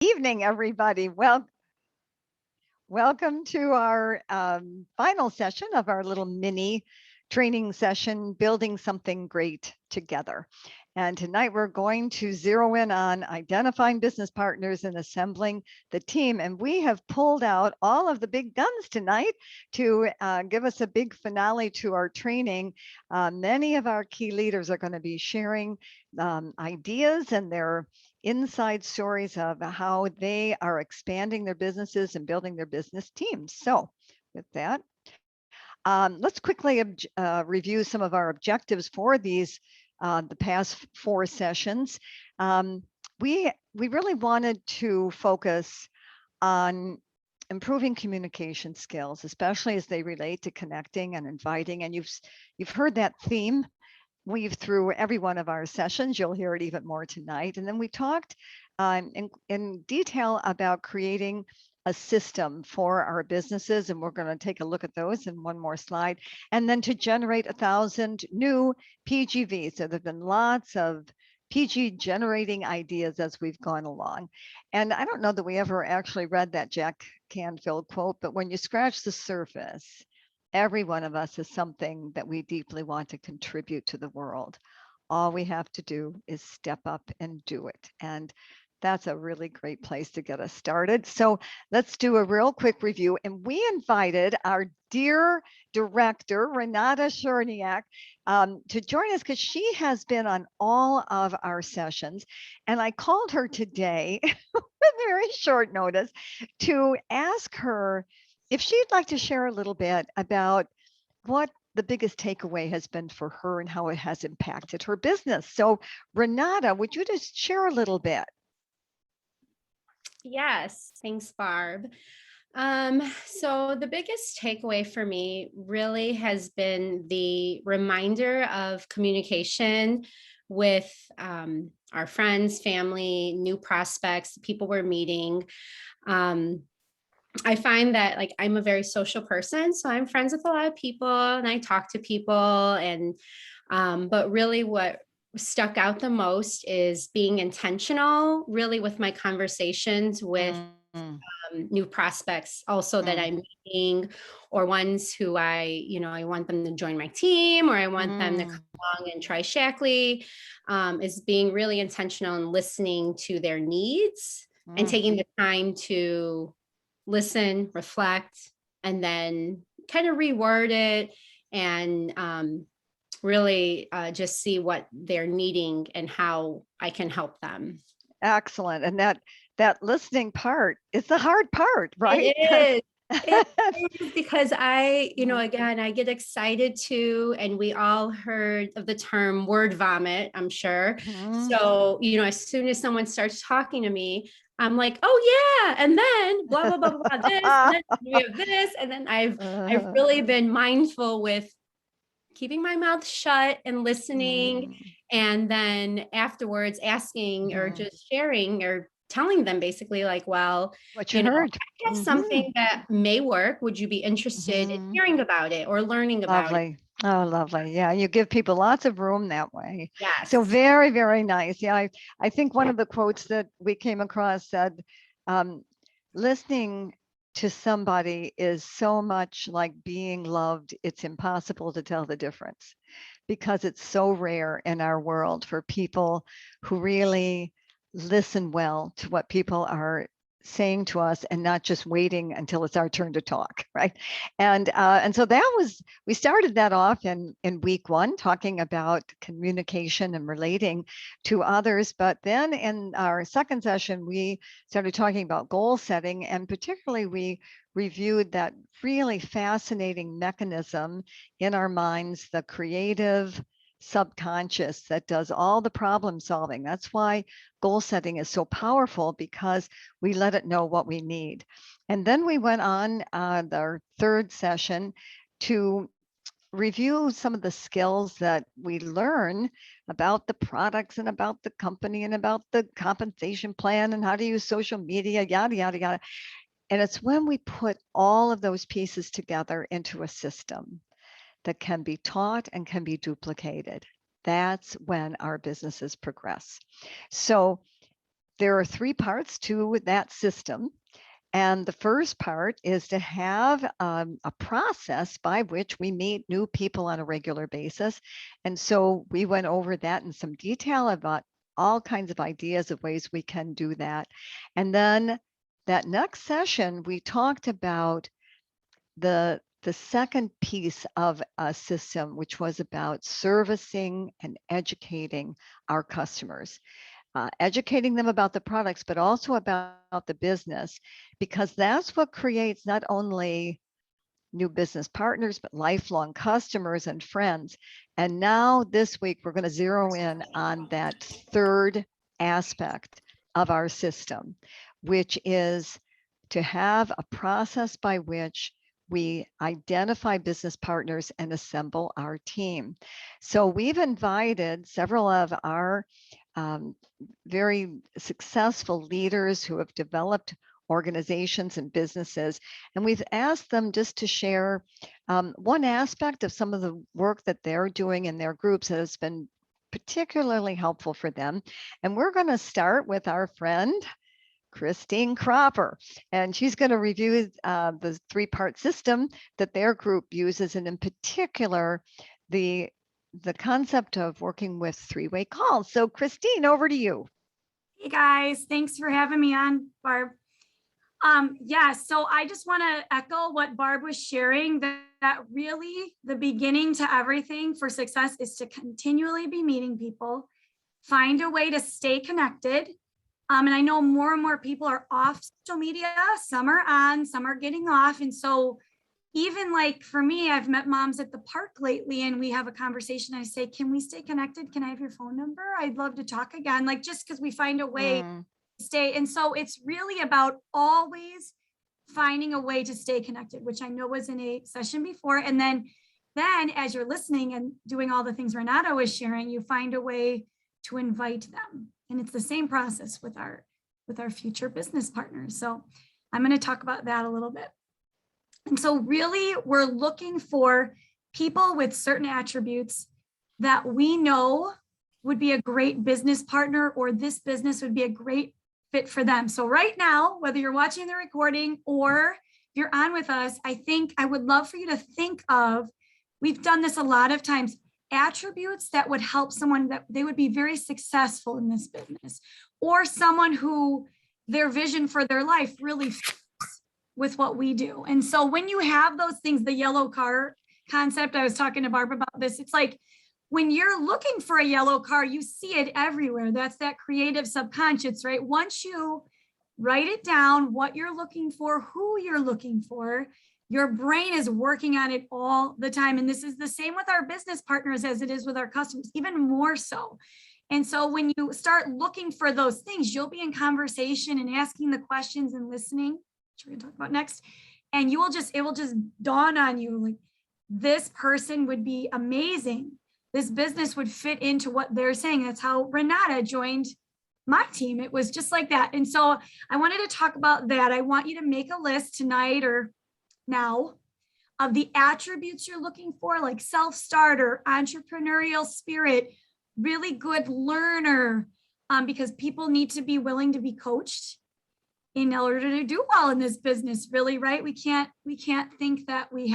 Evening, everybody. Welcome to our final session of our little mini training session, Building Something Great Together. And tonight we're going to zero in on identifying business partners and assembling the team. And we have pulled out all of the big guns tonight to give us a big finale to our training. Many of our key leaders are going to be sharing ideas and their inside stories of how they are expanding their businesses and building their business teams. So with that, let's quickly review some of our objectives for these the past 4 sessions. We really wanted to focus on improving communication skills, especially as they relate to connecting and inviting. And you've heard that theme weave through every one of our sessions. You'll hear it even more tonight. And then we talked in detail about creating a system for our businesses, and we're going to take a look at those in one more slide. And then to generate 1,000 new PGVs. So there've been lots of PG generating ideas as we've gone along. And I don't know that we ever actually read that Jack Canfield quote, but when you scratch the surface, every one of us has something that we deeply want to contribute to the world. All we have to do is step up and do it. And that's a really great place to get us started. So let's do a real quick review. And we invited our dear director, Renata Cherniak, to join us because she has been on all of our sessions. And I called her today with very short notice to ask her if she'd like to share a little bit about what the biggest takeaway has been for her and how it has impacted her business. So Renata, would you just share a little bit? Yes, thanks, Barb. So the biggest takeaway for me really has been the reminder of communication with our friends, family, new prospects, people we're meeting. I find that I'm a very social person, so I'm friends with a lot of people and I talk to people, and but really what stuck out the most is being intentional really with my conversations with new prospects also that I'm meeting, or ones who I want them to join my team, or I want them to come along and try Shaklee, is being really intentional and listening to their needs and taking the time to listen, reflect, and then kind of reword it and really just see what they're needing and how I can help them. Excellent. And that listening part is the hard part, right? It is. It is because again, I get excited too, and we all heard of the term word vomit, I'm sure. So, as soon as someone starts talking to me, I'm like, oh yeah, and then blah blah blah blah this, and then we have this, and then I've really been mindful with keeping my mouth shut and listening, and then afterwards asking or just sharing or telling them basically well, what you heard. I have something that may work. Would you be interested in hearing about it or learning about it? Lovely. Oh, lovely. Yeah, you give people lots of room that way. So Yes. very, very nice. Yeah, I think one of the quotes that we came across said, listening to somebody is so much like being loved, it's impossible to tell the difference because it's so rare in our world for people who really listen well to what people are saying to us and not just waiting until it's our turn to talk, right? And so that was, we started that off in week 1 talking about communication and relating to others, but then in our second session we started talking about goal setting, and particularly we reviewed that really fascinating mechanism in our minds, the creative subconscious that does all the problem solving. That's why goal setting is so powerful, because we let it know what we need. And then we went on our third session to review some of the skills that we learn about the products and about the company and about the compensation plan and how to use social media, yada, yada, yada. And it's when we put all of those pieces together into a system that can be taught and can be duplicated. That's when our businesses progress. So there are 3 parts to that system. And the first part is to have a process by which we meet new people on a regular basis. And so we went over that in some detail about all kinds of ideas of ways we can do that. And then that next session, we talked about the second piece of a system, which was about servicing and educating our customers. Educating them about the products, but also about the business, because that's what creates not only new business partners, but lifelong customers and friends. And now this week, we're going to zero in on that third aspect of our system, which is to have a process by which we identify business partners and assemble our team. So we've invited several of our very successful leaders who have developed organizations and businesses. And we've asked them just to share one aspect of some of the work that they're doing in their groups that has been particularly helpful for them. And we're going to start with our friend, Christine Cropper, and she's going to review the 3-part system that their group uses, and in particular, the concept of working with 3-way calls. So Christine, over to you. Hey guys, thanks for having me on, Barb. Yeah, so I just want to echo what Barb was sharing, that really the beginning to everything for success is to continually be meeting people, find a way to stay connected. And I know more and more people are off social media, some are on, some are getting off. And so even like for me, I've met moms at the park lately and we have a conversation. I say, can we stay connected? Can I have your phone number? I'd love to talk again. Like, just because we find a way to stay. And so it's really about always finding a way to stay connected, which I know was in a session before. And then as you're listening and doing all the things Renata was sharing, you find a way to invite them. And it's the same process with our future business partners. So I'm going to talk about that a little bit. And so really, we're looking for people with certain attributes that we know would be a great business partner, or this business would be a great fit for them. So right now, whether you're watching the recording or you're on with us, I think I would love for you to think of, we've done this a lot of times, attributes that would help someone that they would be very successful in this business, or someone who their vision for their life really fits with what we do. And so when you have those things, the yellow car concept, I was talking to Barb about this. It's like when you're looking for a yellow car, you see it everywhere. That's that creative subconscious, right? Once you write it down, what you're looking for, who you're looking for, your brain is working on it all the time. And this is the same with our business partners as it is with our customers, even more so. And so when you start looking for those things, you'll be in conversation and asking the questions and listening, which we're going to talk about next. And it will just dawn on you, like, this person would be amazing. This business would fit into what they're saying. That's how Renata joined my team. It was just like that. And so I wanted to talk about that. I want you to make a list tonight or now of the attributes you're looking for, like self-starter, entrepreneurial spirit, really good learner, because people need to be willing to be coached in order to do well in this business, really, right? We can't think that we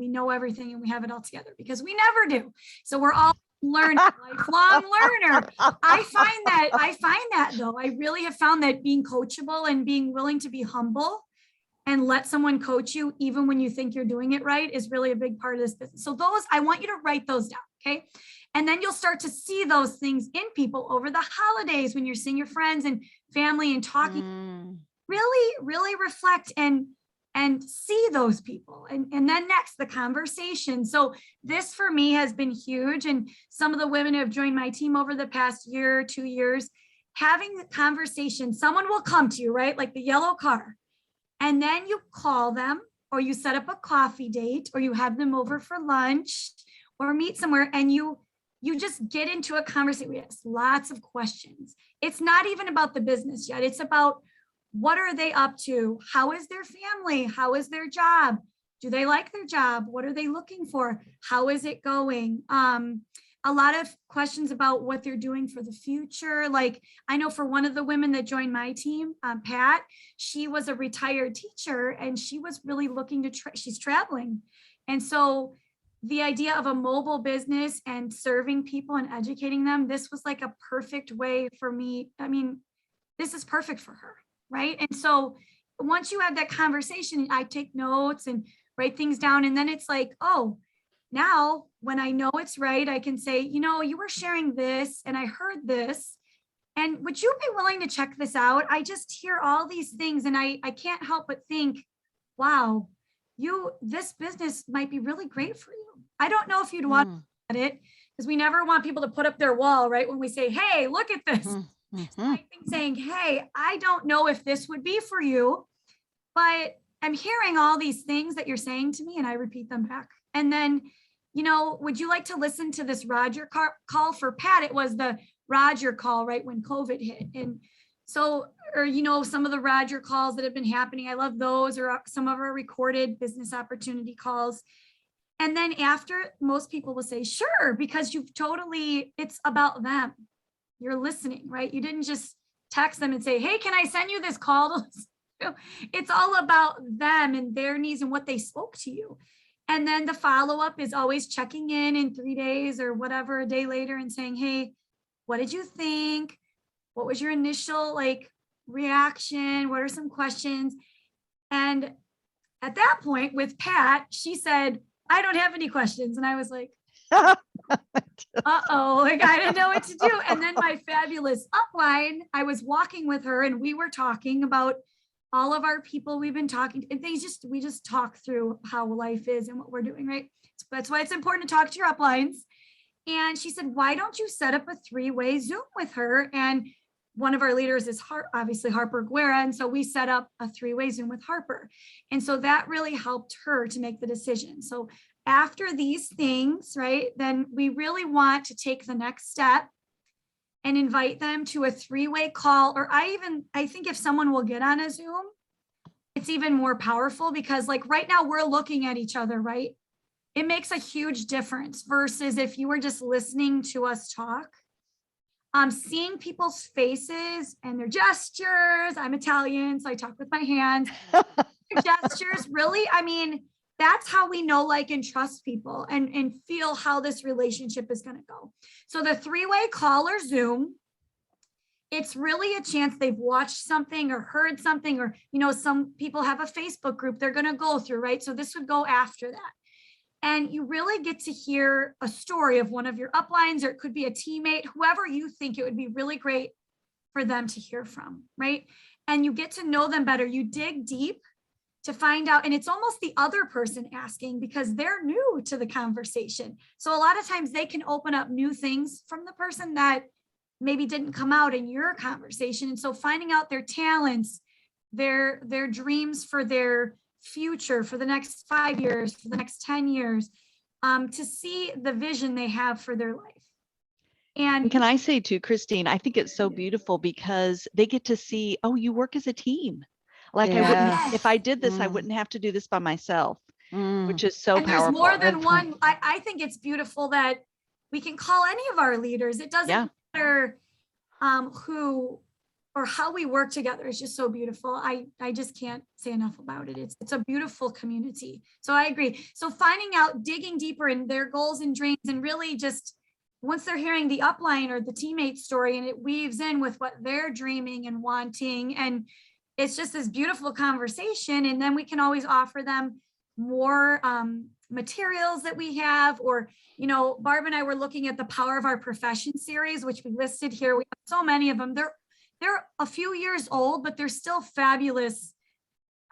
know everything and we have it all together, because we never do. So we're all learning, lifelong learner. I find that though, I really have found that being coachable and being willing to be humble and let someone coach you, even when you think you're doing it right, is really a big part of this business. So I want you to write those down, okay? And then you'll start to see those things in people over the holidays when you're seeing your friends and family and talking. Really reflect and see those people. And then next, the conversation. So this for me has been huge. And some of the women who have joined my team over the past year, 2 years, having the conversation, someone will come to you, right? Like the yellow car. And then you call them, or you set up a coffee date, or you have them over for lunch or meet somewhere, and you just get into a conversation. We ask lots of questions. It's not even about the business yet. It's about, what are they up to? How is their family? How is their job? Do they like their job? What are they looking for? How is it going? a lot of questions about what they're doing for the future. Like I know for one of the women that joined my team, Pat, she was a retired teacher and she was really looking to, she's traveling. And so the idea of a mobile business and serving people and educating them, this was like a perfect way for me. I mean, this is perfect for her, right? And so once you have that conversation, I take notes and write things down. And then it's like, oh, now when I know it's right, I can say, you know, you were sharing this and I heard this. And would you be willing to check this out? I just hear all these things and I can't help but think, wow, this business might be really great for you. I don't know if you'd want at it because we never want people to put up their wall, right? When we say, hey, look at this. So I think saying, hey, I don't know if this would be for you, but I'm hearing all these things that you're saying to me and I repeat them back. And then, you know, would you like to listen to this Roger call? For Pat? It was the Roger call right when COVID hit. And so, or, you know, some of the Roger calls that have been happening, I love those, or some of our recorded business opportunity calls. And then after, most people will say, sure, because you've totally, it's about them. You're listening, right? You didn't just text them and say, hey, can I send you this call? It's all about them and their needs and what they spoke to you. And then the follow-up is always checking in 3 days or whatever, a day later, and saying, hey, what did you think? What was your initial like reaction? What are some questions? And at that point with Pat, she said, I don't have any questions. And I was like, uh-oh, like I didn't know what to do. And then my fabulous upline, I was walking with her and we were talking about all of our people we've been talking to, and we just talk through how life is and what we're doing, right? That's why it's important to talk to your uplines. And she said, why don't you set up a 3-way Zoom with her? And one of our leaders is obviously Harper Guerra. And so we set up a 3-way Zoom with Harper. And so that really helped her to make the decision. So after these things, right, then we really want to take the next step and invite them to a 3-way call. Or I think if someone will get on a Zoom, it's even more powerful because like right now we're looking at each other, right? It makes a huge difference versus if you were just listening to us talk. Seeing people's faces and their gestures. I'm Italian, so I talk with my hands. Gestures, really, I mean, that's how we know, like, and trust people and feel how this relationship is going to go. So the 3-way call or Zoom, it's really a chance they've watched something or heard something, or, you know, some people have a Facebook group they're going to go through, right? So this would go after that. And you really get to hear a story of one of your uplines, or it could be a teammate, whoever you think it would be really great for them to hear from, right? And you get to know them better. You dig deep to find out, and it's almost the other person asking because they're new to the conversation. So a lot of times they can open up new things from the person that maybe didn't come out in your conversation. And so finding out their talents, their dreams for their future, for the next 5 years, for the next 10 years, to see the vision they have for their life. And can I say too, Christine, I think it's so beautiful because they get to see, oh, you work as a team. Like I wouldn't, if I did this, I wouldn't have to do this by myself, which is so and powerful. There's more than one. I think it's beautiful that we can call any of our leaders. It doesn't matter who or how we work together. It's just so beautiful. I just can't say enough about it. It's a beautiful community. So I agree. So finding out, digging deeper in their goals and dreams, and really just once they're hearing the upline or the teammate story and it weaves in with what they're dreaming and wanting, and it's just this beautiful conversation. And then we can always offer them more materials that we have, or, you know, Barb and I were looking at the Power of Our Profession series, which we listed here. We have so many of them. They're a few years old, but they're still fabulous.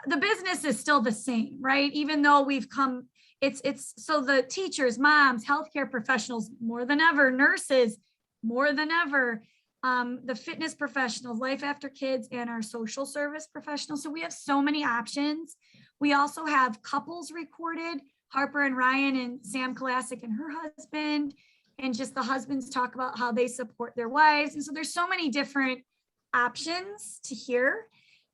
The business is still the same, right? Even though we've come, it's so the teachers, moms, healthcare professionals, more than ever, nurses, more than ever, the fitness professionals, life after kids, and our social service professionals. So we have so many options. We also have couples recorded, Harper and Ryan and Sam Kolasic and her husband, and just the husbands talk about how they support their wives. And so there's so many different options to hear,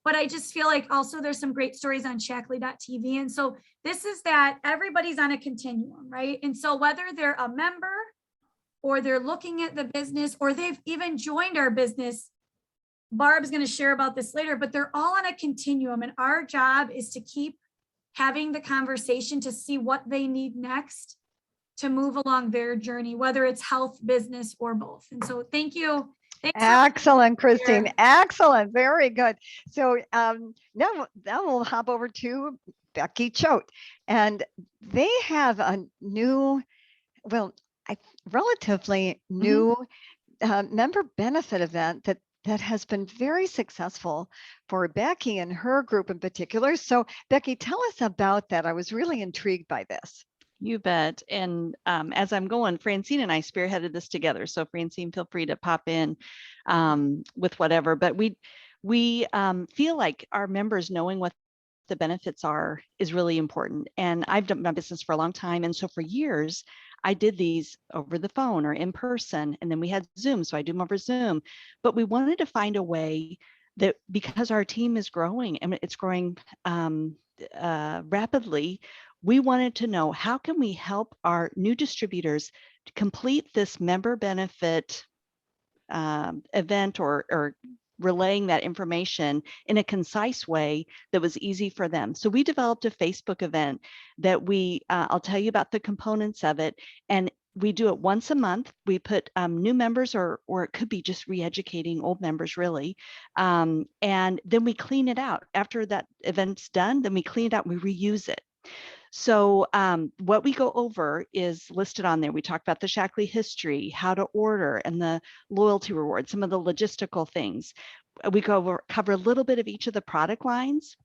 but I just feel like also there's some great stories on Shackley.tv. And so this is that everybody's on a continuum, right? And so whether they're a member or they're looking at the business, or they've even joined our business. Barb's going to share about this later, but they're all on a continuum. And our job is to keep having the conversation to see what they need next to move along their journey, whether it's health, business, or both. And so thank you. Thanks for Excellent, Christine. here. Excellent. Very good. So now we'll hop over to Becky Choate. And they have a new, well, relatively new member benefit event that has been very successful for Becky and her group in particular. So Becky, tell us about that. I was really intrigued by this. You bet. And as I'm going, Francine and I spearheaded this together. So Francine, feel free to pop in with whatever. But we feel like our members knowing what the benefits are is really important. And I've done my business for a long time. And so for years, I did these over the phone or in person, and then we had Zoom. So I do them over Zoom. But we wanted to find a way that, because our team is growing and it's growing rapidly, we wanted to know, how can we help our new distributors to complete this member benefit event or relaying that information in a concise way that was easy for them. So we developed a Facebook event that I'll tell you about the components of it. And we do it once a month. We put new members, or it could be just re-educating old members, really. And then we clean it out. After that event's done, then we clean it out, we reuse it. So what we go over is listed on there. We talk about the Shaklee history, how to order, and the loyalty rewards, some of the logistical things. We cover a little bit of each of the product lines,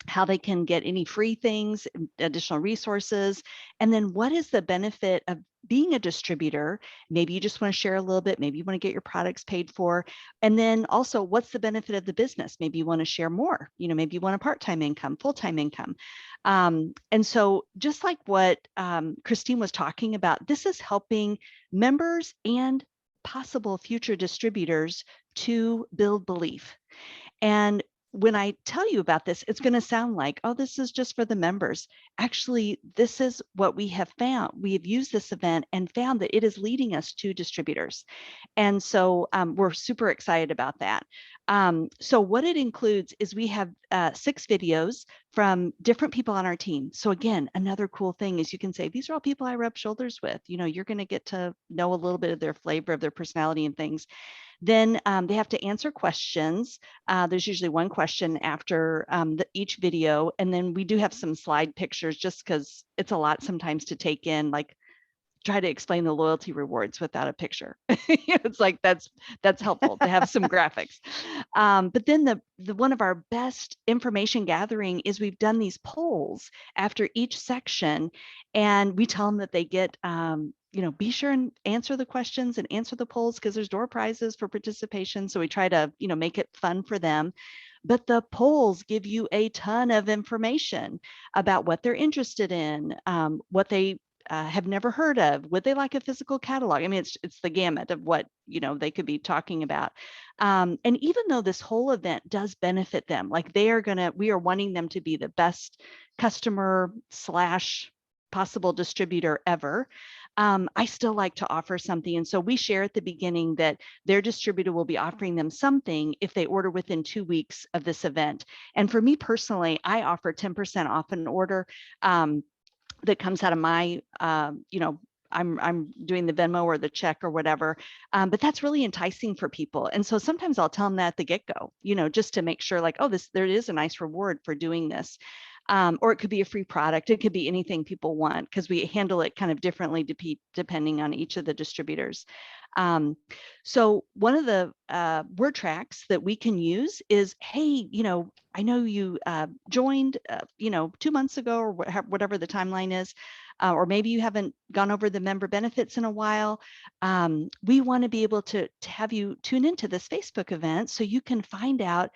how they can get any free things, additional resources, and then what is the benefit of being a distributor. Maybe you just want to share a little bit, maybe you want to get your products paid for, and then also what's the benefit of the business. Maybe you want to share more, maybe you want a part-time income, full-time income. And so just like what Christine was talking about, this is helping members and possible future distributors to build belief. And when I tell you about this, it's going to sound like, oh, this is just for the members. Actually, this is what we have found. We have used this event and found that it is leading us to distributors. And so we're super excited about that. So what it includes is we have 6 videos from different people on our team. So again, another cool thing is you can say, these are all people I rub shoulders with. You're going to get to know a little bit of their flavor, of their personality and things. Then they have to answer questions. There's usually one question after each video. And then we do have some slide pictures, just because it's a lot sometimes to take in, like try to explain the loyalty rewards without a picture. It's like, that's helpful to have some graphics. But then the one of our best information gathering is we've done these polls after each section, and we tell them that they get be sure and answer the questions and answer the polls, because there's door prizes for participation. So we try to, make it fun for them. But the polls give you a ton of information about what they're interested in, what they have never heard of. Would they like a physical catalog? I mean, it's the gamut of what, they could be talking about. And even though this whole event does benefit them, like we are wanting them to be the best customer / possible distributor ever. I still like to offer something. And so we share at the beginning that their distributor will be offering them something if they order within 2 weeks of this event. And for me personally, I offer 10% off an order that comes out of my, I'm doing the Venmo or the check or whatever, but that's really enticing for people. And so sometimes I'll tell them that at the get-go, just to make sure, like, oh, there is a nice reward for doing this. Or it could be a free product. It could be anything people want, because we handle it kind of differently depending on each of the distributors. So one of the word tracks that we can use is, hey, I know you joined, 2 months ago, or whatever the timeline is, or maybe you haven't gone over the member benefits in a while. We want to be able to have you tune into this Facebook event so you can find out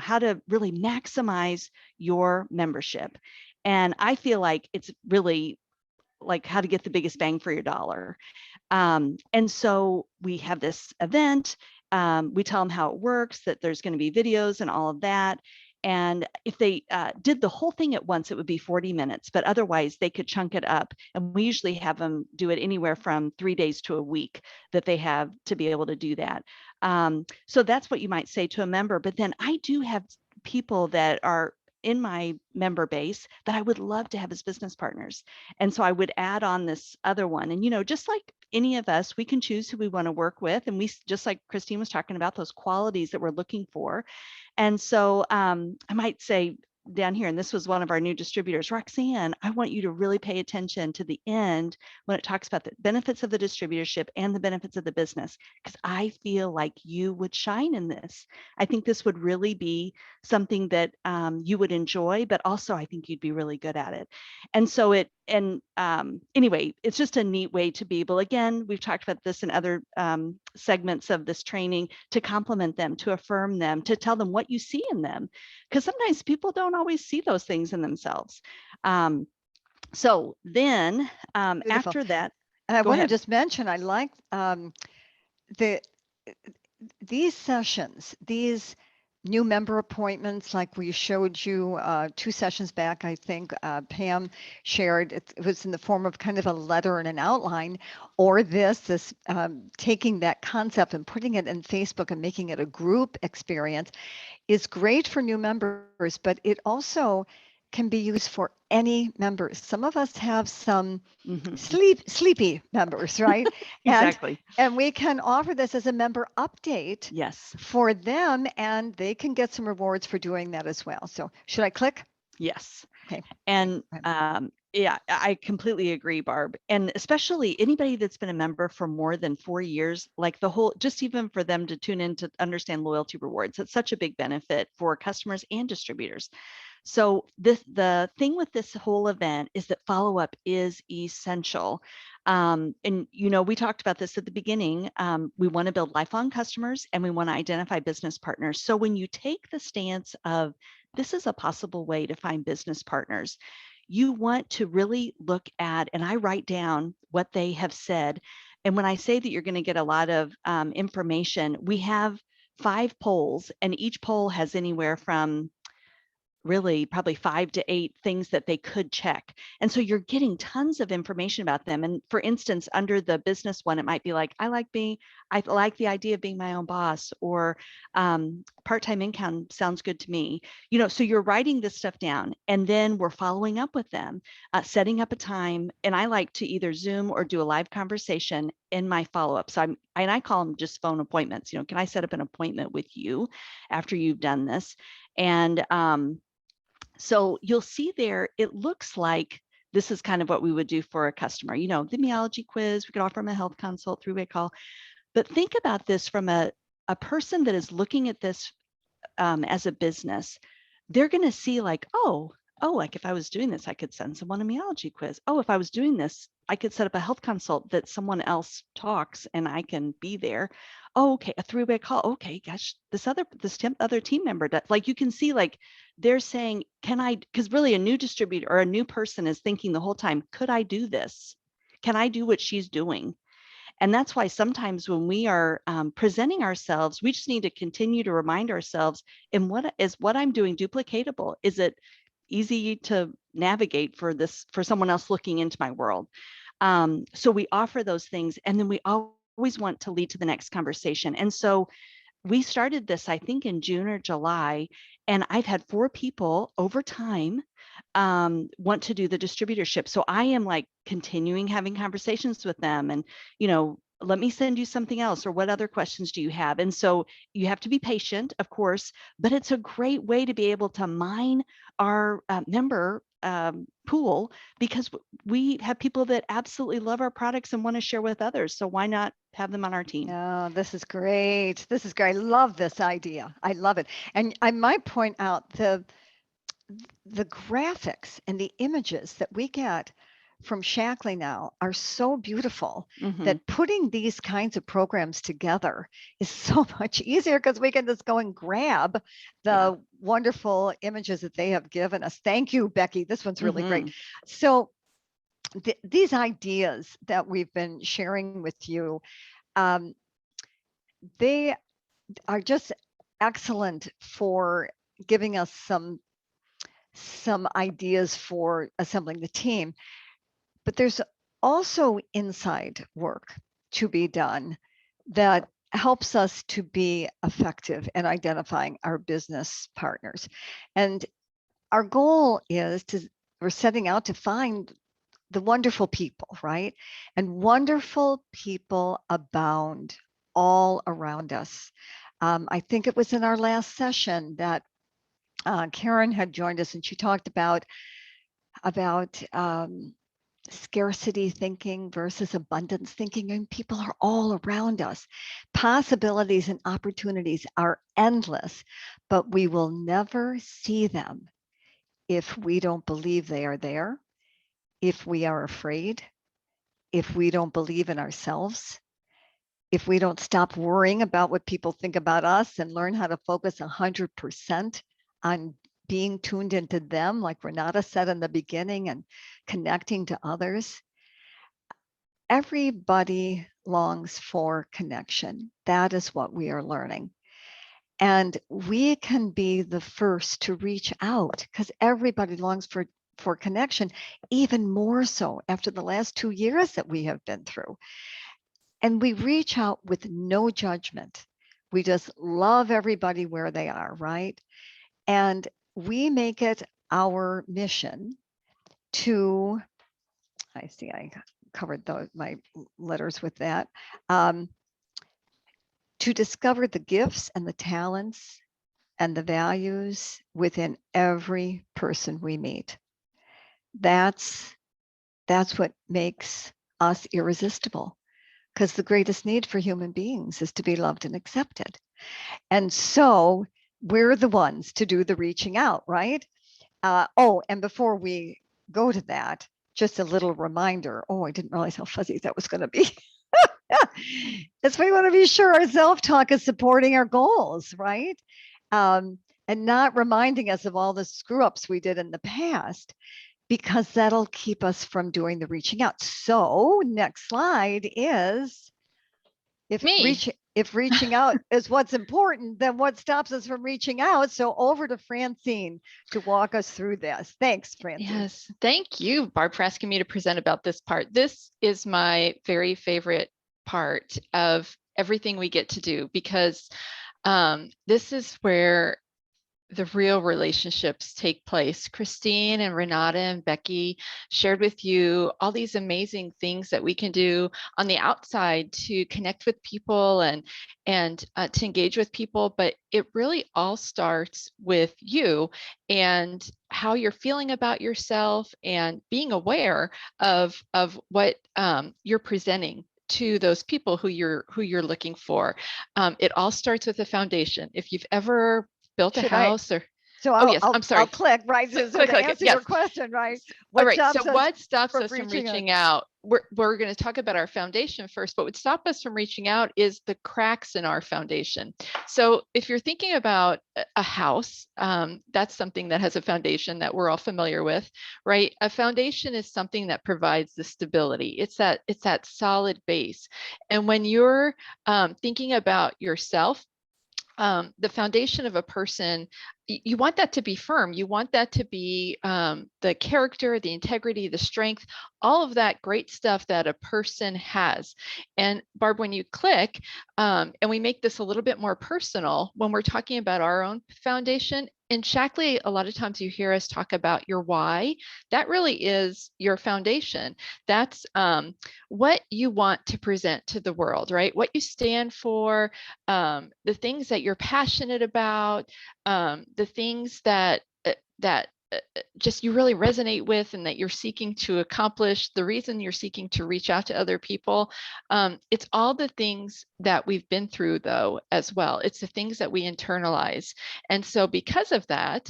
how to really maximize your membership. And I feel like it's really like how to get the biggest bang for your dollar. And so we have this event. We tell them how it works, that there's going to be videos and all of that. And if they did the whole thing at once, it would be 40 minutes, but otherwise they could chunk it up. And we usually have them do it anywhere from 3 days to a week that they have to be able to do that. So that's what you might say to a member. But then I do have people that are in my member base that I would love to have as business partners. And so I would add on this other one. And, just like any of us, we can choose who we want to work with. And we, just like Christine was talking about, those qualities that we're looking for. And so I might say down here, and this was one of our new distributors, Roxanne, I want you to really pay attention to the end when it talks about the benefits of the distributorship and the benefits of the business, because I feel like you would shine in this. I think this would really be something that you would enjoy, but also I think you'd be really good at it. And so anyway, it's just a neat way to be able, again, we've talked about this in other segments of this training, to compliment them, to affirm them, to tell them what you see in them, because sometimes people don't always see those things in themselves. So then after that, and I go want to ahead. just mention, I like these sessions, these new member appointments, like we showed you 2 sessions back, I think Pam shared, it was in the form of kind of a letter and an outline, or this taking that concept and putting it in Facebook and making it a group experience is great for new members, but it also can be used for any members. Some of us have some sleepy members, right? Exactly. And we can offer this as a member update, Yes, for them, and they can get some rewards for doing that as well. So should I click? yes. Okay. And yeah, I completely agree, Barb. And especially anybody that's been a member for more than 4 years, like just even for them to tune in to understand loyalty rewards, it's such a big benefit for customers and distributors. So the thing with this whole event is that follow-up is essential. And we talked about this at the beginning. We want to build lifelong customers, and we want to identify business partners. So when you take the stance of this is a possible way to find business partners, you want to really look at, and I write down what they have said. And when I say that you're going to get a lot of information, we have 5 polls, and each poll has anywhere from really probably 5 to 8 things that they could check. And so you're getting tons of information about them. And for instance, under the business one, it might be like, I like the idea of being my own boss, or part-time income sounds good to me. So you're writing this stuff down, and then we're following up with them, setting up a time. And I like to either Zoom or do a live conversation in my follow-up. So I call them just phone appointments. Can I set up an appointment with you after you've done this? And so you'll see there, it looks like this is kind of what we would do for a customer. The Meology quiz, we could offer them a health consult, 3-way call. But think about this from a person that is looking at this as a business. They're going to see like, oh, like if I was doing this, I could send someone a Meology quiz. Oh, if I was doing this, I could set up a health consult that someone else talks and I can be there. Oh, okay, a 3-way call. Okay, gosh, this other team member does. Like you can see, like they're saying, because really a new distributor or a new person is thinking the whole time, could I do this? Can I do what she's doing? And that's why sometimes when we are presenting ourselves, we just need to continue to remind ourselves, and what I'm doing duplicatable? Is it easy to navigate for someone else looking into my world? So we offer those things, and then we always want to lead to the next conversation. And so we started this, I think, in June or July, and I've had 4 people over time want to do the distributorship. So I am like continuing having conversations with them, and let me send you something else, or what other questions do you have? And so you have to be patient, of course, but it's a great way to be able to mine our member pool, because we have people that absolutely love our products and want to share with others. So why not have them on our team? Oh, this is great. This is great. I love this idea. I love it. And I might point out the graphics and the images that we get from Shaklee now are so beautiful that putting these kinds of programs together is so much easier, because we can just go and grab the wonderful images that they have given us. Thank you, Becky. This one's really great. So these ideas that we've been sharing with you, they are just excellent for giving us some ideas for assembling the team. But there's also inside work to be done that helps us to be effective in identifying our business partners. And our goal is we're setting out to find the wonderful people, right? And wonderful people abound all around us. I think it was in our last session that Karen had joined us, and she talked about scarcity thinking versus abundance thinking, and people are all around us. Possibilities and opportunities are endless, but we will never see them if we don't believe they are there, if we are afraid, if we don't believe in ourselves, if we don't stop worrying about what people think about us and learn how to focus 100% on being tuned into them, like Renata said in the beginning, and connecting to others. Everybody longs for connection. That is what we are learning. And we can be the first to reach out, because everybody longs for connection, even more so after the last 2 years that we have been through. And we reach out with no judgment. We just love everybody where they are, right? And we make it our mission to, I see I covered my letters with that, to discover the gifts and the talents and the values within every person we meet. That's what makes us irresistible, because the greatest need for human beings is to be loved and accepted. And so we're the ones to do the reaching out, right? And before we go to that, just a little reminder. Oh, I didn't realize how fuzzy that was going to be. That's why we want to be sure our self-talk is supporting our goals, right? And not reminding us of all the screw ups we did in the past, because that'll keep us from doing the reaching out. So next slide is, if reaching out is what's important, then what stops us from reaching out? So over to Francine to walk us through this. Thanks, Francine. Yes, thank you, Barb, for asking me to present about this part. This is my very favorite part of everything we get to do, because this is where the real relationships take place. Christine and Renata and Becky shared with you all these amazing things that we can do on the outside to connect with people and to engage with people, but it really all starts with you and how you're feeling about yourself and being aware of what you're presenting to those people who you're looking for. It all starts with a foundation. If you've ever built a house or I'm sorry. I'll click right so to answer your question, right? All right. So what stops us from reaching out? We're going to talk about our foundation first, but what stops us from reaching out is the cracks in our foundation. So if you're thinking about a house, that's something that has a foundation that we're all familiar with, right? A foundation is something that provides the stability. It's that solid base. And when you're thinking about yourself, the foundation of a person, you want that to be firm. You want that to be the character, the integrity, the strength, all of that great stuff that a person has. And Barb, when you click, and we make this a little bit more personal, when we're talking about our own foundation, in Shaklee, a lot of times you hear us talk about your why. That really is your foundation. That's what you want to present to the world, right? What you stand for, the things that you're passionate about, the things that just you really resonate with and that you're seeking to accomplish, the reason you're seeking to reach out to other people. It's all the things that we've been through, though, as well. It's the things that we internalize. And so because of that,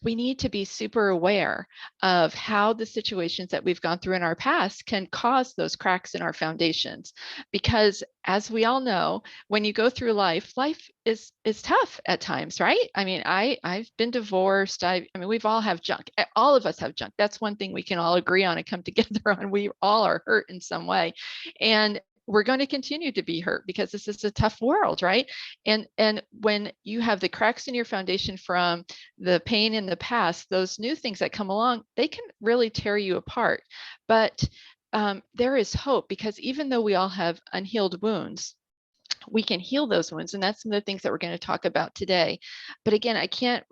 we need to be super aware of how the situations that we've gone through in our past can cause those cracks in our foundations. Because as we all know, when you go through life is tough at times, right? I mean, I've been divorced. I mean, we've all have junk. All of us have junk. That's one thing we can all agree on and come together on. We all are hurt in some way. And we're going to continue to be hurt because this is a tough world, right? And when you have the cracks in your foundation from the pain in the past, those new things that come along, they can really tear you apart. But there is hope, because even though we all have unhealed wounds, we can heal those wounds. And that's some of the things that we're going to talk about today. But again, I can't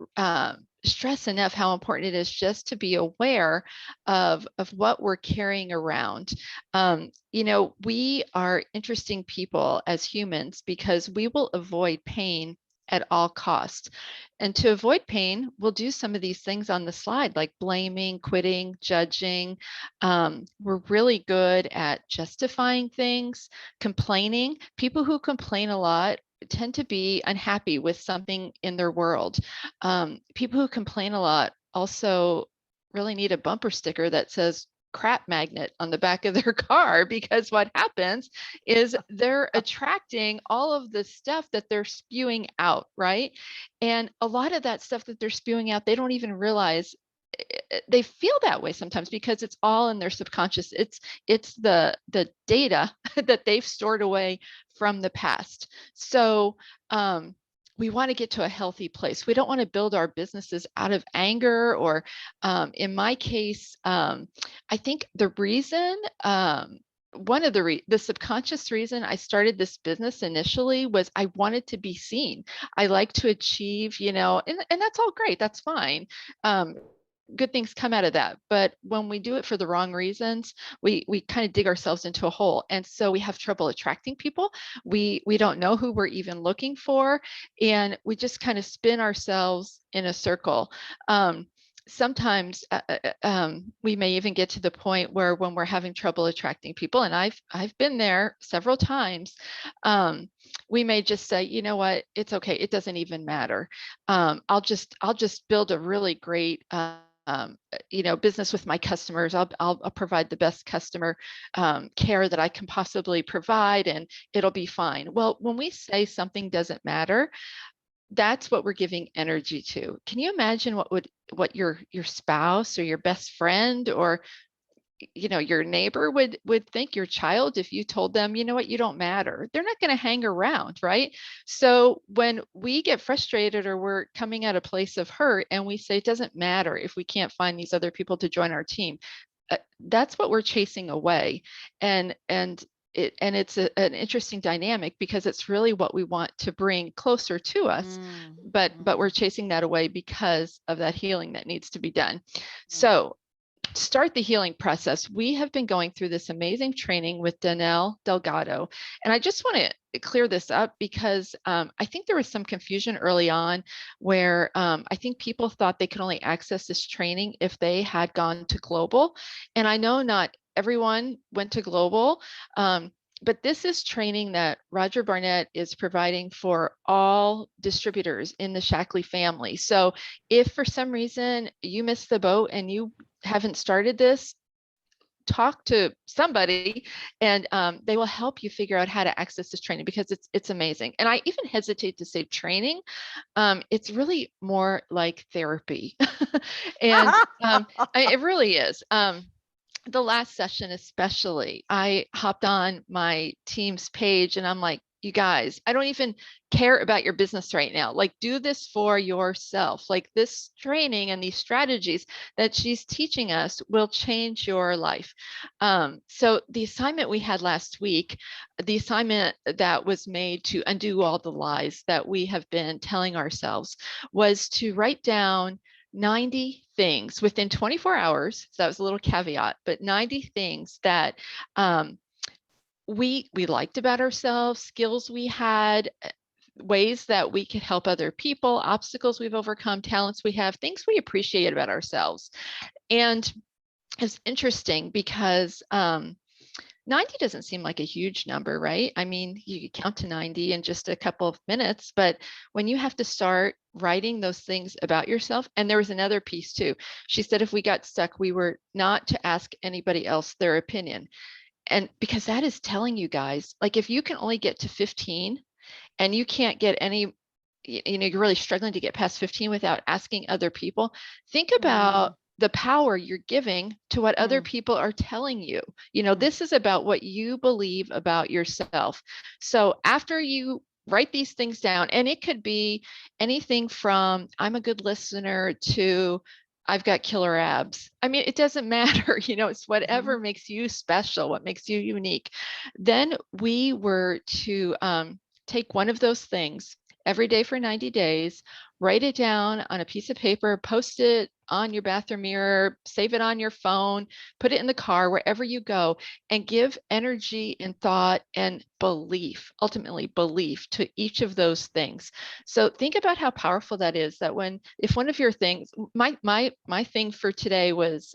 stress enough how important it is just to be aware of what we're carrying around. You know, we are interesting people as humans because we will avoid pain at all costs. And to avoid pain, we'll do some of these things on the slide, like blaming, quitting, judging. We're really good at justifying things, complaining. People who complain a lot tend to be unhappy with something in their world. People who complain a lot also really need a bumper sticker that says crap magnet on the back of their car, because what happens is they're attracting all of the stuff that they're spewing out, right? And a lot of that stuff that they're spewing out, they don't even realize they feel that way sometimes because it's all in their subconscious. It's the data that they've stored away from the past. So we want to get to a healthy place. We don't want to build our businesses out of anger, or in my case, I think the reason, one of the subconscious reason I started this business initially was I wanted to be seen. I like to achieve, you know, and that's all great. That's fine. Good things come out of that. But when we do it for the wrong reasons, we kind of dig ourselves into a hole. And so we have trouble attracting people. We don't know who we're even looking for. And we just kind of spin ourselves in a circle. Sometimes we may even get to the point where when we're having trouble attracting people, and I've been there several times, we may just say, you know what, it's okay. It doesn't even matter. I'll just build a really great you know, business with my customers. I'll provide the best customer care that I can possibly provide, and it'll be fine. Well, when we say something doesn't matter, that's what we're giving energy to. Can you imagine what your spouse or your best friend or, you know, your neighbor would think, your child, if you told them, you know what, you don't matter? They're not going to hang around, right? So when we get frustrated or we're coming at a place of hurt and we say it doesn't matter if we can't find these other people to join our team, that's what we're chasing away. And it's an interesting dynamic because it's really what we want to bring closer to us, but we're chasing that away because of that healing that needs to be done. So start the healing process. We have been going through this amazing training with Danelle Delgado. And I just want to clear this up because I think there was some confusion early on where I think people thought they could only access this training if they had gone to global. And I know not everyone went to global, but this is training that Roger Barnett is providing for all distributors in the Shaklee family. So if for some reason you missed the boat and you haven't started this, talk to somebody and they will help you figure out how to access this training because it's amazing. And I even hesitate to say training. It's really more like therapy. And it really is. The last session especially, I hopped on my team's page and I'm like, you guys, I don't even care about your business right now. Like, do this for yourself. Like, this training and these strategies that she's teaching us will change your life. So the assignment we had last week, the assignment that was made to undo all the lies that we have been telling ourselves, was to write down 90 things within 24 hours. So that was a little caveat, but 90 things that we liked about ourselves, skills we had, ways that we could help other people, obstacles we've overcome, talents we have, things we appreciate about ourselves. And it's interesting because 90 doesn't seem like a huge number, right? I mean, you could count to 90 in just a couple of minutes, but when you have to start writing those things about yourself, and there was another piece too. She said if we got stuck, we were not to ask anybody else their opinion. And because that is telling you guys, like, if you can only get to 15 and you can't get any, you know, you're really struggling to get past 15 without asking other people, think about the power you're giving to what other Mm. people are telling you. You know, this is about what you believe about yourself. So after you write these things down, and it could be anything from I'm a good listener to I've got killer abs. I mean, it doesn't matter, you know, it's whatever makes you special, what makes you unique. Then we were to take one of those things every day for 90 days, write it down on a piece of paper, post it on your bathroom mirror, save it on your phone, put it in the car, wherever you go, and give energy and thought and belief, ultimately belief, to each of those things. So think about how powerful that is, that when, if one of your things, my thing for today was,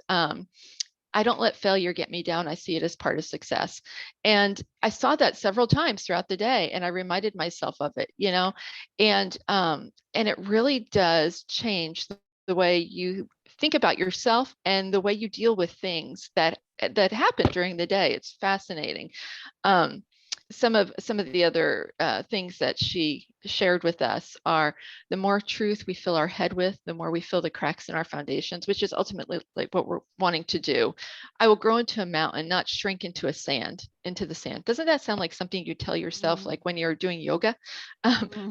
I don't let failure get me down. I see it as part of success. And I saw that several times throughout the day, and I reminded myself of it, you know, and it really does change the way you think about yourself and the way you deal with things that happen during the day. It's fascinating. Some of the other things that she shared with us are, the more truth we fill our head with, the more we fill the cracks in our foundations, which is ultimately like what we're wanting to do. I will grow into a mountain, not shrink into the sand. Doesn't that sound like something you tell yourself, like when you're doing yoga?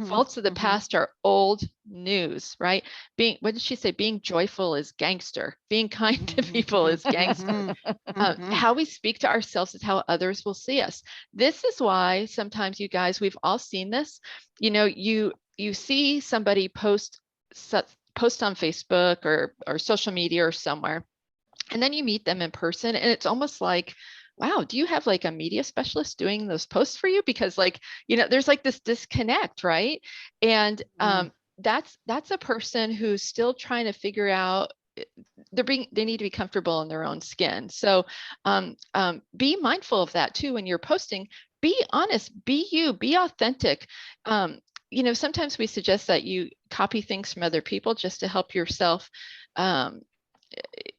Faults of the past are old news, right? What did she say? Being joyful is gangster. Being kind to people is gangster. How we speak to ourselves is how others will see us. This is why sometimes, you guys, we've all seen this. You know, you see somebody post on Facebook or social media or somewhere, and then you meet them in person, and it's almost like, wow, do you have like a media specialist doing those posts for you? Because, like, you know, there's like this disconnect, right? And that's a person who's still trying to figure out, they need to be comfortable in their own skin. So be mindful of that too when you're posting. Be honest, be you, be authentic. You know, sometimes we suggest that you copy things from other people just to help yourself.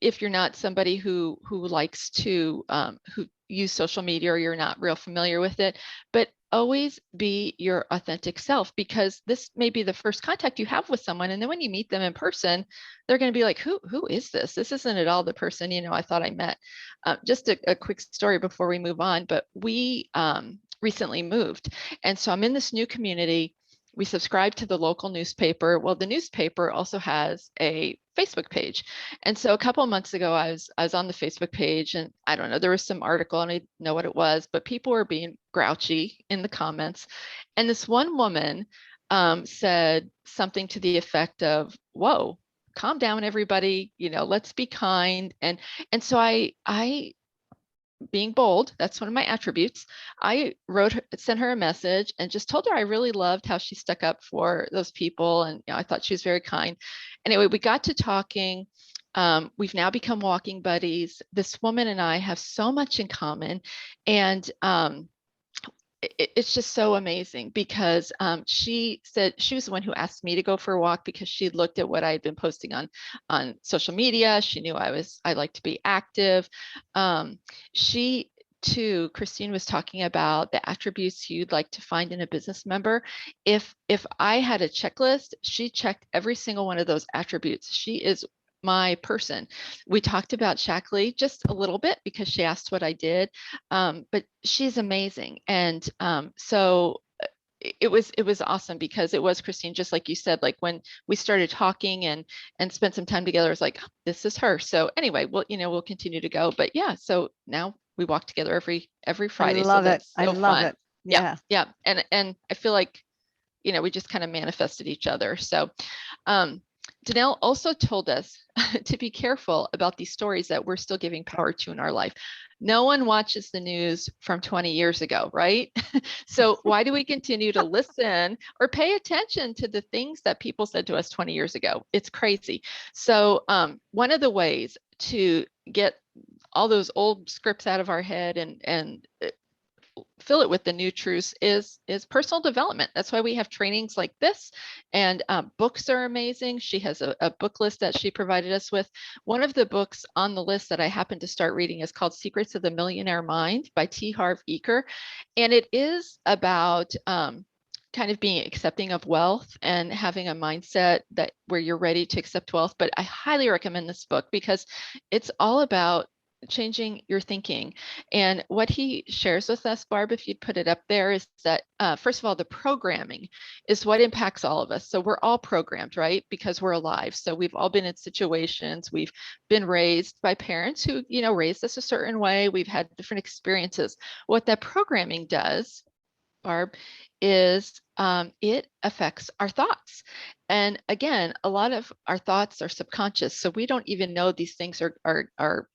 If you're not somebody who likes to who use social media, or you're not real familiar with it, but always be your authentic self, because this may be the first contact you have with someone. And then when you meet them in person, they're going to be like, who is this? This isn't at all the person, you know, I thought I met. Just a quick story before we move on, but we recently moved. And so I'm in this new community. We subscribe to the local newspaper. Well, the newspaper also has a Facebook page. And so a couple of months ago, I was on the Facebook page, and I don't know, there was some article, and I didn't know what it was, but people were being grouchy in the comments. And this one woman said something to the effect of, "Whoa, calm down, everybody, you know, let's be kind." And so I being bold, that's one of my attributes, I sent her a message and just told her I really loved how she stuck up for those people. And, you know, I thought she was very kind. Anyway, we got to talking. We've now become walking buddies. This woman and I have so much in common. And it's just so amazing, because she said she was the one who asked me to go for a walk, because she looked at what I had been posting on social media. She knew I like to be active. She too, Christine was talking about the attributes you'd like to find in a business member. If I had a checklist, she checked every single one of those attributes. She is my person. We talked about Shackley just a little bit because she asked what I did, but she's amazing. And so it was awesome, because it was, Christine, just like you said, like when we started talking and spent some time together, it's like, oh, this is her. So anyway, we'll continue to go. But yeah, so now we walk together every Friday. I love so it. I love fun. it. Yeah. Yeah. And I feel like, we just kind of manifested each other. So Danelle also told us to be careful about these stories that we're still giving power to in our life. No one watches the news from 20 years ago, right? So why do we continue to listen or pay attention to the things that people said to us 20 years ago? It's crazy. So one of the ways to get all those old scripts out of our head and fill it with the new truths is personal development. That's why we have trainings like this, and books are amazing. She has a book list that she provided us with. One of the books on the list that I happened to start reading is called Secrets of the Millionaire Mind by T. Harv Eker. And it is about kind of being accepting of wealth and having a mindset that where you're ready to accept wealth. But I highly recommend this book because it's all about changing your thinking. And what he shares with us, Barb, if you'd put it up there, is that first of all, the programming is what impacts all of us. So we're all programmed, right? Because we're alive. So we've all been in situations, we've been raised by parents who, raised us a certain way. We've had different experiences. What that programming does, Barb, is it affects our thoughts. And again, a lot of our thoughts are subconscious. So we don't even know these things are